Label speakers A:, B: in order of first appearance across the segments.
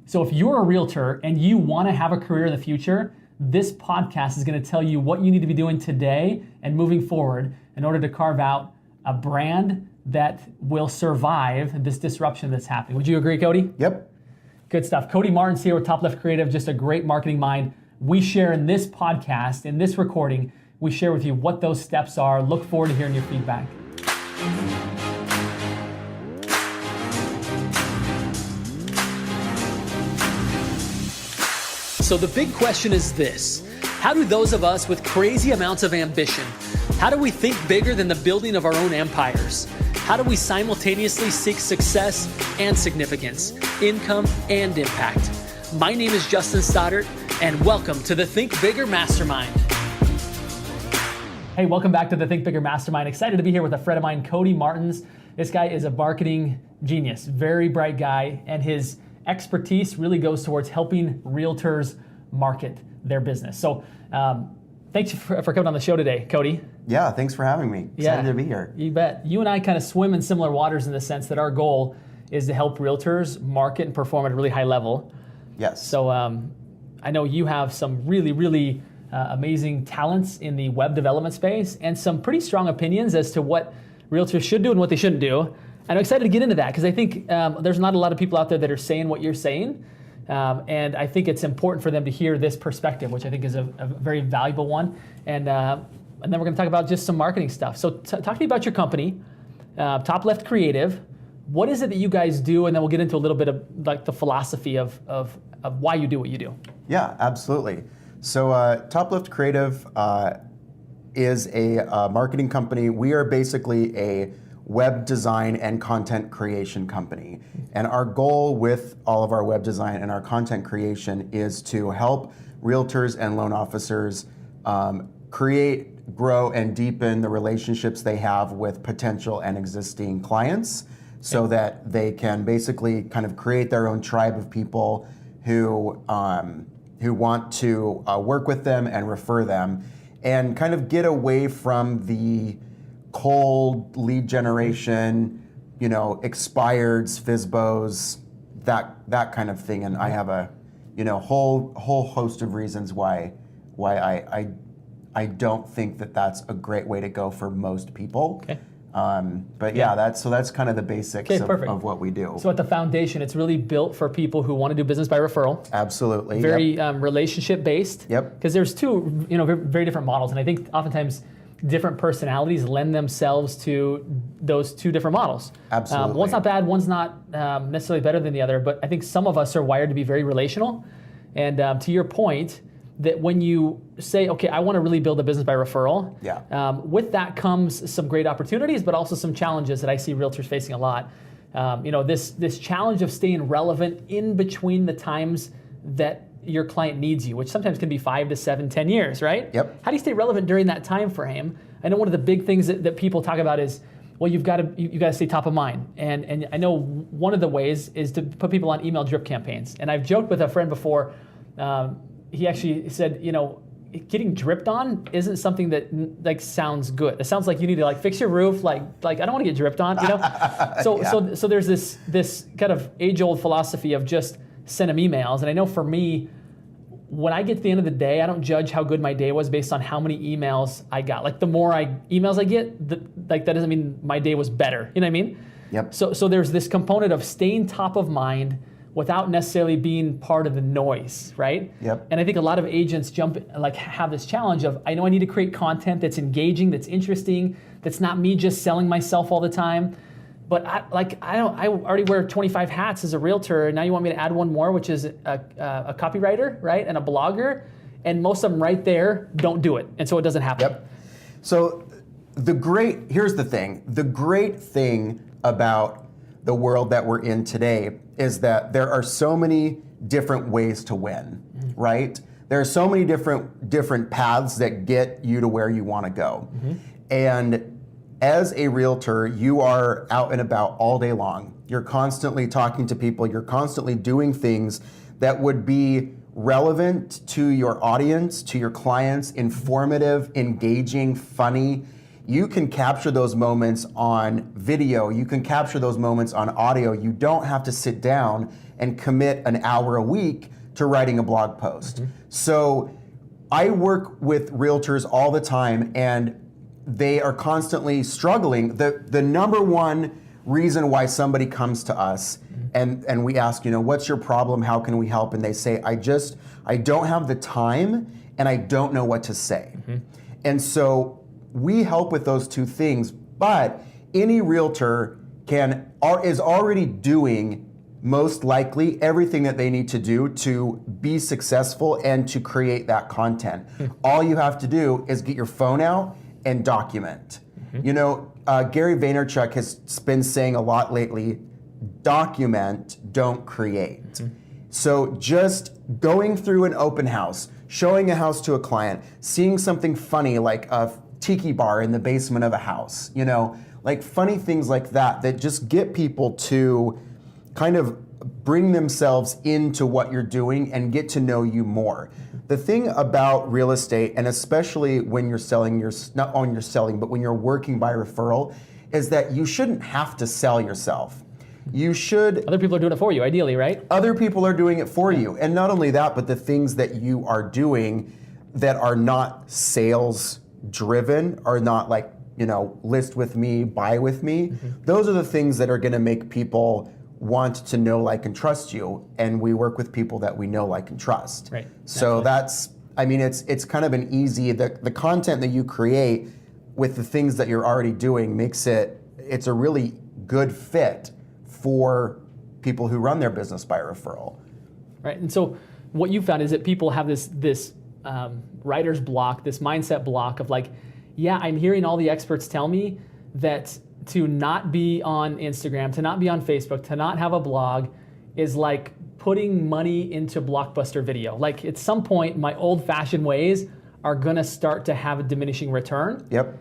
A: So if you're a realtor and you want to have a career in the future, this podcast is going to tell you what you need to be doing today and moving forward in order to carve out a brand that will survive this disruption that's happening. Would you agree, Cody?
B: Yep.
A: Good stuff. Cody Martens here with Top Left Creative, just a great marketing mind. We share in this podcast, in this recording, we share with you what those steps are. Look forward to hearing your feedback. So the big question is this: how do those of us with crazy amounts of ambition, how do we think bigger than the building of our own empires? How do we simultaneously seek success and significance, income and impact? My name is Justin Stoddard, and welcome to the Think Bigger Mastermind. Hey, welcome back to the Think Bigger Mastermind. Excited to be here with a friend of mine, Cody Martens. This guy is a marketing genius, very bright guy, and his expertise really goes towards helping realtors market their business. So thanks for coming on the show today, Cody.
B: Yeah, thanks for having me. Excited to be here.
A: You bet. You and I kind of swim in similar waters in the sense that our goal is to help realtors market and perform at a really high level.
B: Yes.
A: So I know you have some really amazing talents in the web development space and some pretty strong opinions as to what realtors should do and what they shouldn't do. And I'm excited to get into that because I think there's not a lot of people out there that are saying what you're saying. And I think it's important for them to hear this perspective, which I think is a very valuable one. And then we're going to talk about just some marketing stuff. So talk to me about your company, Top Left Creative. What is it that you guys do? And then we'll get into a little bit of like the philosophy of why you do what you do.
B: Yeah, absolutely. So Top Left Creative is a marketing company. We are basically a web design and content creation company. And our goal with all of our web design and our content creation is to help realtors and loan officers create, grow, and deepen the relationships they have with potential and existing clients so that they can basically kind of create their own tribe of people who want to work with them and refer them and kind of get away from the cold lead generation, expireds, FSBOs, that kind of thing. And I have a, whole host of reasons why I don't think that that's a great way to go for most people. Okay. But yeah, that's kind of the basics of what we do.
A: So at the foundation, it's really built for people who want to do business by referral.
B: Absolutely.
A: Very relationship based.
B: Yep.
A: Because there's two, very different models, and I think oftentimes different personalities lend themselves to those two different models.
B: Absolutely.
A: One's not bad, one's not necessarily better than the other, but I think some of us are wired to be very relational. And to your point, that when you say, okay, I want to really build a business by referral, with that comes some great opportunities, but also some challenges that I see realtors facing a lot. This challenge of staying relevant in between the times that your client needs you, which sometimes can be 5 to 7, 10 years, right?
B: Yep.
A: How do you stay relevant during that time frame? I know one of the big things that people talk about is, well, you've got to stay top of mind. And I know one of the ways is to put people on email drip campaigns. And I've joked with a friend before, he actually said, getting dripped on isn't something that sounds good. It sounds like you need to fix your roof. Like I don't want to get dripped on, So there's this kind of age-old philosophy of just send them emails. And I know for me, when I get to the end of the day, I don't judge how good my day was based on how many emails I got. The more emails I get, that doesn't mean my day was better. You know what I mean?
B: Yep.
A: So there's this component of staying top of mind without necessarily being part of the noise, right?
B: Yep.
A: And I think a lot of agents have this challenge of, I know I need to create content that's engaging, that's interesting, that's not me just selling myself all the time. But I already wear 25 hats as a realtor, and now you want me to add one more, which is a copywriter, right? And a blogger, and most of them right there don't do it. And so it doesn't happen.
B: Yep. So here's the thing. The great thing about the world that we're in today is that there are so many different ways to win, right? There are so many different paths that get you to where you want to go. And as a realtor, you are out and about all day long. You're constantly talking to people. You're constantly doing things that would be relevant to your audience, to your clients, informative, engaging, funny. You can capture those moments on video. You can capture those moments on audio. You don't have to sit down and commit an hour a week to writing a blog post. So I work with realtors all the time, and they are constantly struggling. The number one reason why somebody comes to us and we ask, what's your problem? How can we help? And they say, I don't have the time and I don't know what to say. And so we help with those two things, but any realtor is already doing most likely everything that they need to do to be successful and to create that content. All you have to do is get your phone out and document. Gary Vaynerchuk has been saying a lot lately, document, don't create. So just going through an open house, showing a house to a client, seeing something funny like a tiki bar in the basement of a house, like funny things like that just get people to kind of bring themselves into what you're doing and get to know you more. The thing about real estate, and especially when you're selling, not only you're selling, but when you're working by referral, is that you shouldn't have to sell yourself. You should.
A: Other people are doing it for you, ideally, right?
B: Other people are doing it for you. And not only that, but the things that you are doing that are not sales driven, are not like, list with me, buy with me. Those are the things that are going to make people want to know, like, and trust you. And we work with people that we know, like, and trust.
A: Right.
B: So it's kind of an easy, the content that you create with the things that you're already doing it's a really good fit for people who run their business by referral.
A: Right, and so what you found is that people have this writer's block, this mindset block of like, yeah, I'm hearing all the experts tell me that to not be on Instagram, to not be on Facebook, to not have a blog is like putting money into Blockbuster Video. Like at some point, my old-fashioned ways are gonna start to have a diminishing return.
B: Yep.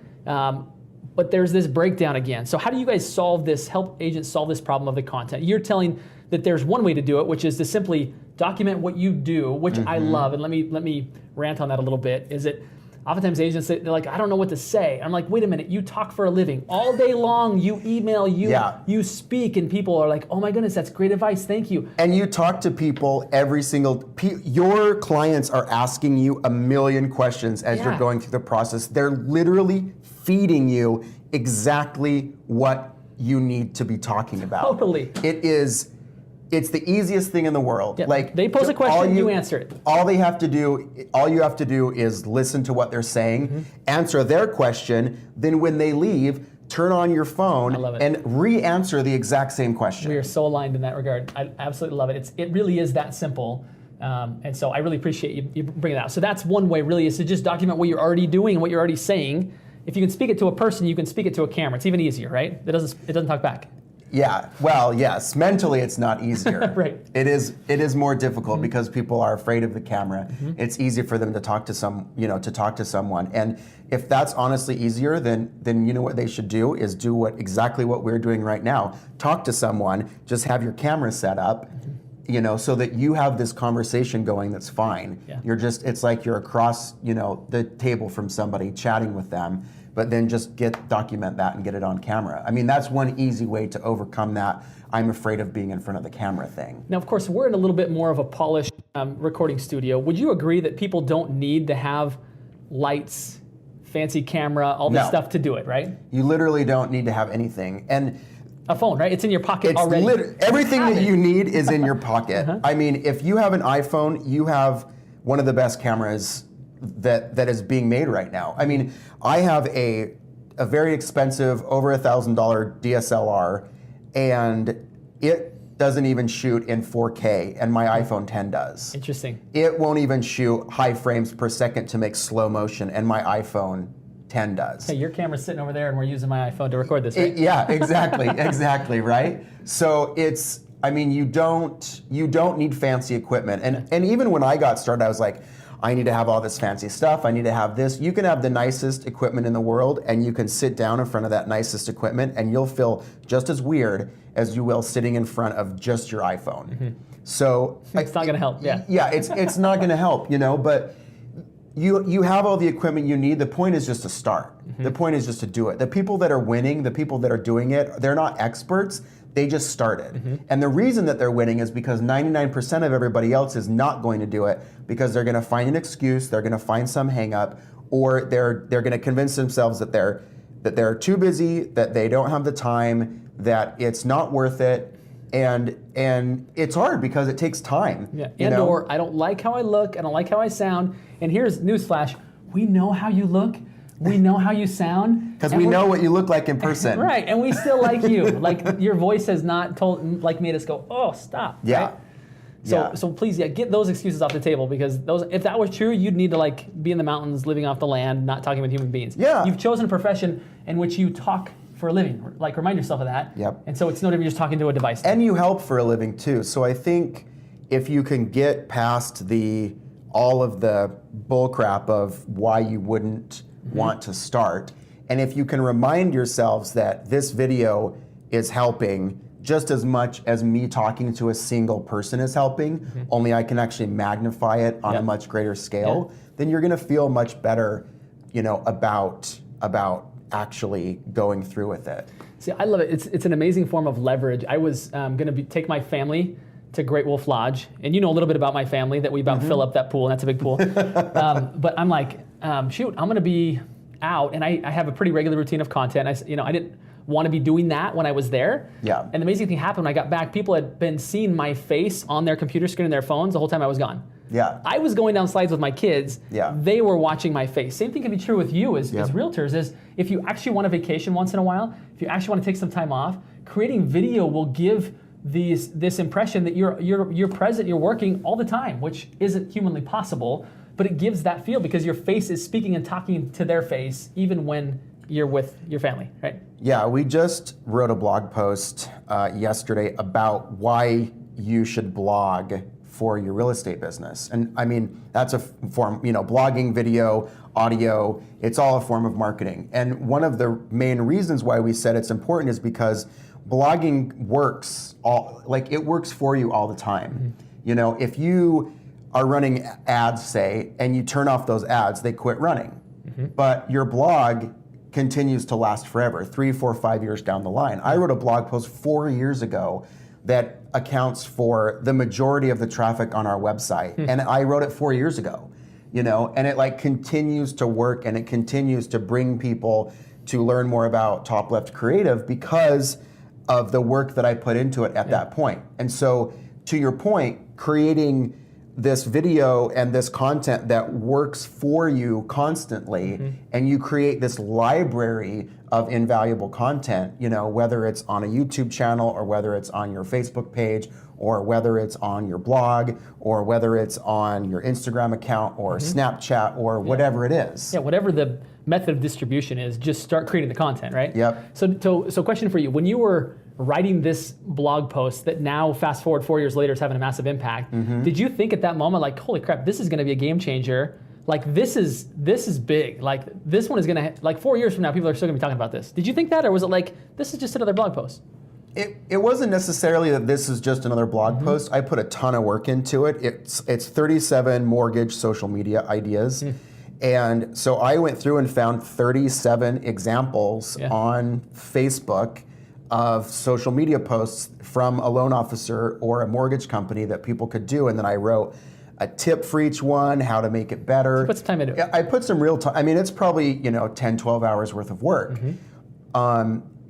A: But there's this breakdown again. So how do you guys solve this, help agents solve this problem of the content? You're telling that there's one way to do it, which is to simply document what you do, which I love. And let me rant on that a little bit, is that oftentimes agents, they're like, I don't know what to say. I'm like, wait a minute, you talk for a living. All day long, you email, you speak, and people are like, oh my goodness, that's great advice, thank you.
B: And you talk to people your clients are asking you a million questions as you're going through the process. They're literally feeding you exactly what you need to be talking about.
A: Totally.
B: It's the easiest thing in the world.
A: Yep.
B: Like
A: they pose a question, you answer it.
B: All you have to do is listen to what they're saying, answer their question, then when they leave, turn on your phone and re-answer the exact same question.
A: We are so aligned in that regard. I absolutely love it. It really is that simple. And so I really appreciate you bringing it out. So that's one way really, is to just document what you're already doing and what you're already saying. If you can speak it to a person, you can speak it to a camera. It's even easier, right? It doesn't talk back.
B: Yeah, well, yes. Mentally, it's not easier.
A: Right.
B: It is more difficult because people are afraid of the camera. It's easy for them to talk to someone. And if that's honestly easier, then you know what they should do is do exactly what we're doing right now. Talk to someone. Just have your camera set up. So that you have this conversation going that's fine. Yeah. It's like you're across, the table from somebody chatting with them, but then just document that and get it on camera. I mean, that's one easy way to overcome that I'm afraid of being in front of the camera thing.
A: Now, of course, we're in a little bit more of a polished recording studio. Would you agree that people don't need to have lights, fancy camera, all this stuff to do it, right?
B: You literally don't need to have anything. And
A: a phone, right? It's in your pocket already.
B: Everything that you need is in your pocket. I mean, if you have an iPhone, you have one of the best cameras that is being made right now. I mean, I have a very expensive, over $1,000 DSLR, and it doesn't even shoot in 4K, and my iPhone 10 does.
A: Interesting.
B: It won't even shoot high frames per second to make slow motion, and my iPhone 10 does.
A: Hey, your camera's sitting over there and we're using my iPhone to record this, right?
B: Yeah, exactly, right? So you don't need fancy equipment. And even when I got started, I was like, I need to have all this fancy stuff, I need to have this. You can have the nicest equipment in the world and you can sit down in front of that nicest equipment and you'll feel just as weird as you will sitting in front of just your iPhone. So
A: it's not gonna help, yeah.
B: Yeah, it's not gonna help, but you have all the equipment you need. The point is just to start. The point is just to do it. The people that are winning, the people that are doing it, they're not experts. They just started. And the reason that they're winning is because 99% of everybody else is not going to do it because they're going to find an excuse, they're going to find some hang up, or they're going to convince themselves that they're too busy, that they don't have the time, that it's not worth it. And it's hard because it takes time.
A: Yeah. Or I don't like how I look, I don't like how I sound. And here's newsflash: we know how you look, we know how you sound,
B: because we know what you look like in person.
A: Right, and we still like you. Like your voice has not made us go, oh, stop.
B: Yeah.
A: Right? So please, get those excuses off the table, because if that was true, you'd need to be in the mountains, living off the land, not talking with human beings.
B: Yeah.
A: You've chosen a profession in which you talk for a living. Remind yourself of that.
B: Yep.
A: And so it's no different just talking to a device.
B: And you help for a living too. So I think if you can get past all of the bullcrap of why you wouldn't want to start, and if you can remind yourselves that this video is helping just as much as me talking to a single person is helping, only I can actually magnify it on a much greater scale, then you're going to feel much better, about actually going through with it.
A: See, I love it. It's an amazing form of leverage. I was going to take my family to Great Wolf Lodge, and you know a little bit about my family, that we about fill up that pool, and that's a big pool. But I'm like, shoot, I'm going to be out, and I have a pretty regular routine of content. I didn't want to be doing that when I was there.
B: Yeah.
A: And the amazing thing happened when I got back. People had been seeing my face on their computer screen and their phones the whole time I was gone.
B: Yeah.
A: I was going down slides with my kids.
B: Yeah.
A: They were watching my face. Same thing can be true with you as realtors. Is if you actually want a vacation once in a while, if you actually want to take some time off, creating video will give this impression that you're present, you're working all the time, which isn't humanly possible, but it gives that feel because your face is speaking and talking to their face even when you're with your family, right?
B: Yeah, we just wrote a blog post yesterday about why you should blog for your real estate business. And I mean, that's a form, blogging, video, audio, it's all a form of marketing. And one of the main reasons why we said it's important is because blogging works it works for you all the time. If you are running ads, say, and you turn off those ads, they quit running. But your blog continues to last forever, 3, 4, 5 years down the line. I wrote a blog post 4 years ago that accounts for the majority of the traffic on our website. And I wrote it 4 years ago, and it continues to work, and it continues to bring people to learn more about Top Left Creative because of the work that I put into it at that point. And so to your point, creating this video and this content that works for you constantly, and you create this library of invaluable content, whether it's on a YouTube channel or whether it's on your Facebook page or whether it's on your blog or whether it's on your Instagram account or Snapchat or whatever it is.
A: Yeah, whatever the method of distribution is, just start creating the content, right?
B: Yep.
A: So question for you, when you were writing this blog post that now fast forward 4 years later is having a massive impact, did you think at that moment, holy crap, this is going to be a game changer? This is big. This one is going to, 4 years from now, people are still going to be talking about this. Did you think that, or was it this is just another blog post?
B: It wasn't necessarily that this is just another blog post. I put a ton of work into it. It's 37 mortgage social media ideas. And so I went through and found 37 examples on Facebook of social media posts from a loan officer or a mortgage company that people could do. And then I wrote a tip for each one, how to make it better.
A: Put some time into it.
B: I put some real time. I mean, it's probably 10, 12 hours worth of work.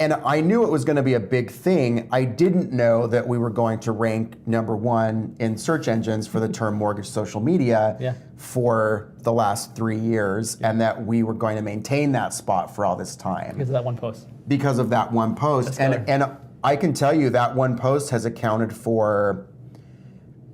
B: And I knew it was going to be a big thing. I didn't know that we were going to rank #1 in search engines for the term mortgage social media for the last 3 years, and that we were going to maintain that spot for all this time.
A: Because of that one post.
B: Because of that one post. And I can tell you that one post has accounted for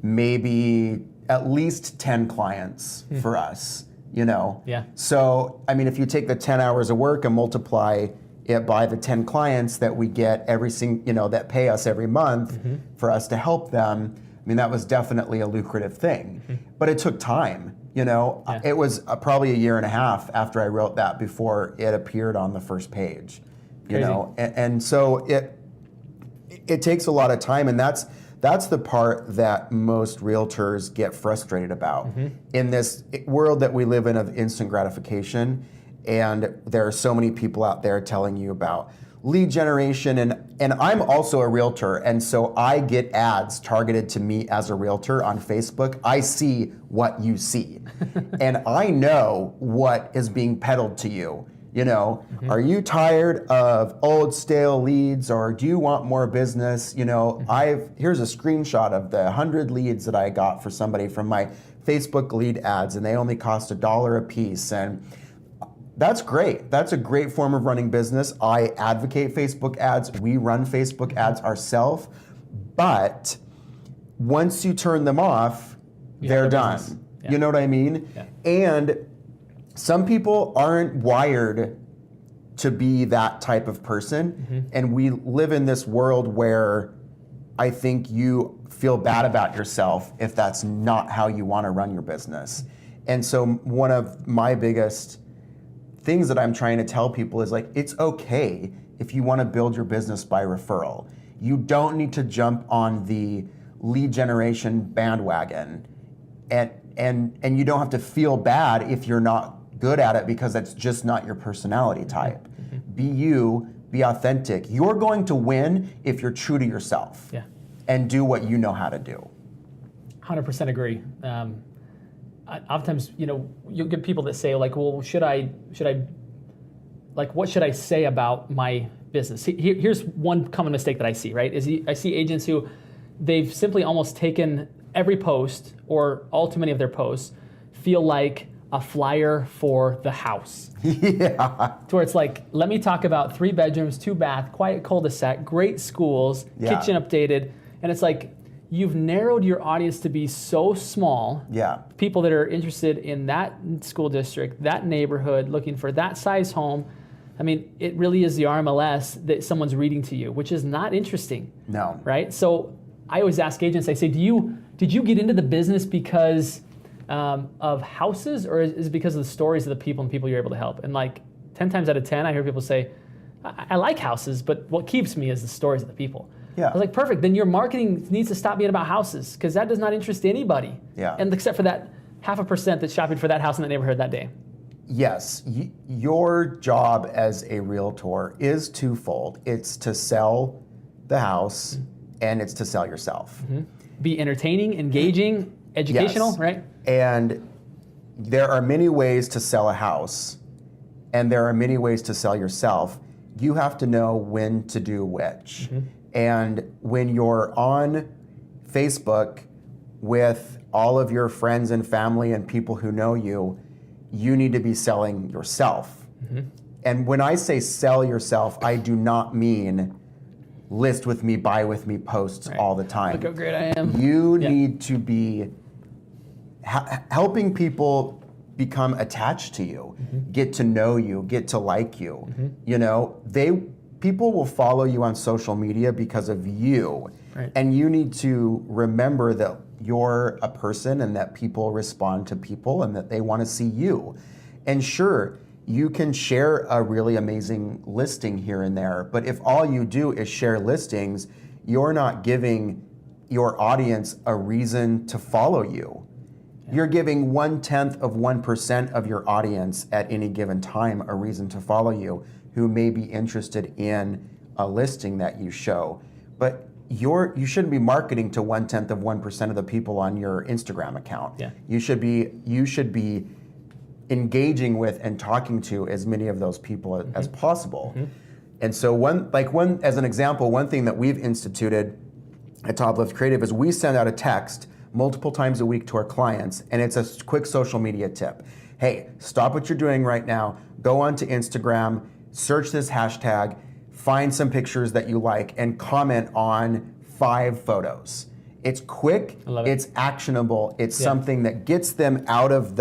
B: maybe at least 10 clients for us,
A: Yeah.
B: So, I mean, if you take the 10 hours of work and multiply it by the 10 clients that we get that pay us every month for us to help them, I mean, that was definitely a lucrative thing. But it took time, It was probably a year and a half after I wrote that before it appeared on the first page, and so it takes a lot of time, and that's the part that most realtors get frustrated about in this world that we live in of instant gratification. And there are so many people out there telling you about lead generation, and I'm also a realtor, and so I get ads targeted to me as a realtor on Facebook. I see what you see, and I know what is being peddled to you. You know, are you tired of old stale leads, or do you want more business? You know, here's a screenshot of the 100 leads that I got for somebody from my Facebook lead ads, and they only cost $1 a piece. And that's great. That's a great form of running business. I advocate Facebook ads. We run Facebook ads ourselves. But once you turn them off, they're done. Yeah. You know what I mean? Yeah. And some people aren't wired to be that type of person. And we live in this world where I think you feel bad about yourself if that's not how you want to run your business. And so one of my biggest things that I'm trying to tell people is like, it's okay if you want to build your business by referral. You don't need to jump on the lead generation bandwagon, and you don't have to feel bad if you're not good at it, because that's just not your personality type. Be you, be authentic. You're going to win if you're true to yourself and do what you know how to do.
A: 100% agree. Oftentimes, you know, you'll get people that say like, well, what should I say about my business? Here's one common mistake that I see, right? I see agents who they've simply almost taken every post, or all too many of their posts feel like a flyer for the house. To where it's like, let me talk about 3 bedrooms, 2 bath, quiet cul-de-sac, great schools, kitchen updated. And it's like, you've narrowed your audience to be so small. People that are interested in that school district, that neighborhood, looking for that size home. I mean, it really is the RMLS that someone's reading to you, which is not interesting.
B: No.
A: Right? So I always ask agents, I say, did you get into the business because of houses, or is it because of the stories of the people and people you're able to help? And like 10 times out of 10, I hear people say, I like houses, but what keeps me is the stories of the people. I was like, perfect. Then your marketing needs to stop being about houses, because that does not interest anybody. And except for that 0.5% that's shopping for that house in that neighborhood that day.
B: Yes, your job as a realtor is twofold. It's to sell the house, and it's to sell yourself.
A: Be entertaining, engaging, educational, right?
B: And there are many ways to sell a house, and there are many ways to sell yourself. You have to know when to do which. And when you're on Facebook with all of your friends and family and people who know you, you need to be selling yourself. And when I say sell yourself, I do not mean list with me, buy with me posts all the time.
A: Look how great I am.
B: You need to be helping people become attached to you, get to know you, get to like you. You know, people will follow you on social media because of you. And you need to remember that you're a person, and that people respond to people, and that they want to see you. And sure, you can share a really amazing listing here and there, but if all you do is share listings, you're not giving your audience a reason to follow you. You're giving 0.1% of your audience at any given time a reason to follow you, who may be interested in a listing that you show. But you shouldn't be marketing to 0.1% of the people on your Instagram account. You should be engaging with and talking to as many of those people as possible. And so as an example, one thing that we've instituted at Top Lift Creative is we send out a text multiple times a week to our clients, and it's a quick social media tip. Hey, stop what you're doing right now, go onto Instagram, search this hashtag, find some pictures that you like, and comment on 5 photos. It's quick, it's actionable, it's something that gets them out of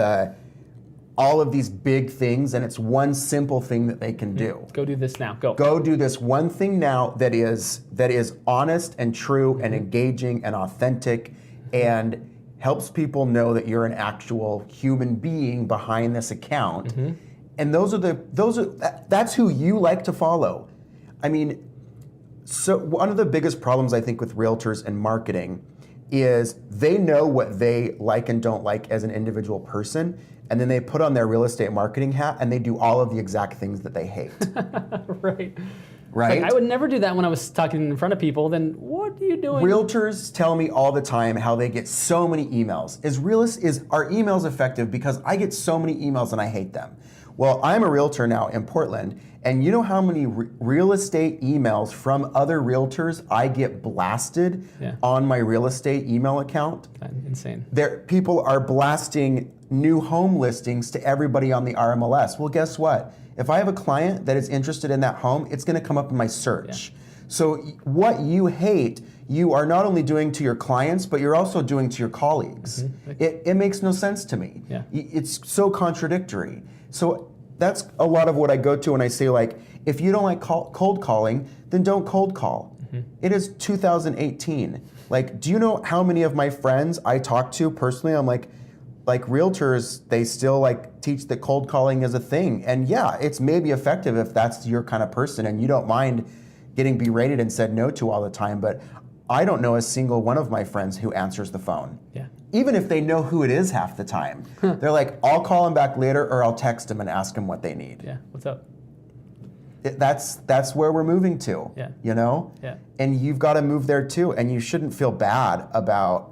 B: all of these big things, and it's one simple thing that they can do.
A: Go do this now, go.
B: Go do this one thing now that is honest and true and engaging and authentic, and helps people know that you're an actual human being behind this account. And that's who you like to follow. I mean, so one of the biggest problems I think with realtors and marketing is they know what they like and don't like as an individual person, and then they put on their real estate marketing hat and they do all of the exact things that they hate. right?
A: Like, I would never do that when I was talking in front of people. Then what are you doing?
B: Realtors tell me all the time how they get so many emails. Are emails effective? Because I get so many emails and I hate them. Well, I'm a realtor now in Portland, and you know how many real estate emails from other realtors I get blasted on my real estate email account?
A: Insane.
B: People are blasting new home listings to everybody on the RMLS. Well, guess what? If I have a client that is interested in that home, it's going to come up in my search. Yeah. So what you hate, you are not only doing to your clients, but you're also doing to your colleagues. It makes no sense to me.
A: Yeah.
B: It's so contradictory. So that's a lot of what I go to when I say, like, if you don't like cold calling, then don't cold call. It is 2018. Like, do you know how many of my friends I talk to personally? I'm like realtors, they still like teach that cold calling is a thing. And yeah, it's maybe effective if that's your kind of person and you don't mind getting berated and said no to all the time. But I don't know a single one of my friends who answers the phone.
A: Yeah.
B: Even if they know who it is half the time. They're like, I'll call them back later or I'll text them and ask them what they need.
A: Yeah, what's up?
B: That's where we're moving to, you know?
A: Yeah.
B: And you've got to move there too. And you shouldn't feel bad about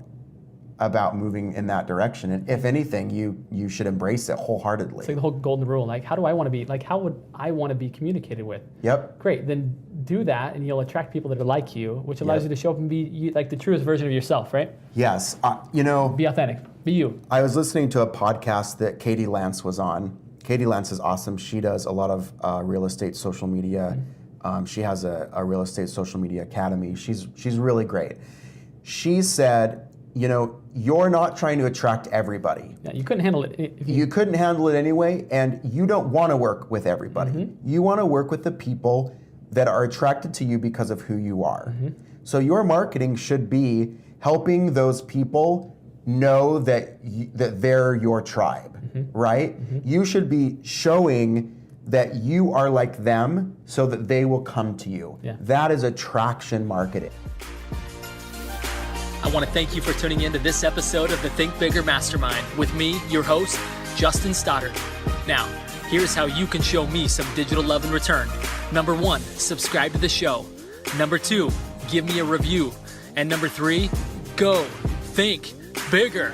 B: moving in that direction. And if anything, you should embrace it wholeheartedly.
A: It's like the whole golden rule. Like, how do I want to be? Like, how would I want to be communicated with?
B: Yep.
A: Great. Then do that, and you'll attract people that are like you, which allows you to show up and be like the truest version of yourself, right?
B: Yes. You know.
A: Be authentic. Be you.
B: I was listening to a podcast that Katie Lance was on. Katie Lance is awesome. She does a lot of real estate social media. She has a real estate social media academy. She's really great. She said, you know, you're not trying to attract everybody.
A: Yeah, you couldn't handle it.
B: You couldn't handle it anyway, and you don't want to work with everybody. You want to work with the people that are attracted to you because of who you are. So your marketing should be helping those people know that they're your tribe, right? You should be showing that you are like them so that they will come to you.
A: Yeah.
B: That is attraction marketing.
C: I want to thank you for tuning in to this episode of the Think Bigger Mastermind with me, your host, Justin Stoddard. Now, here's how you can show me some digital love in return. Number 1, subscribe to the show. Number 2, give me a review. And number 3, go think bigger.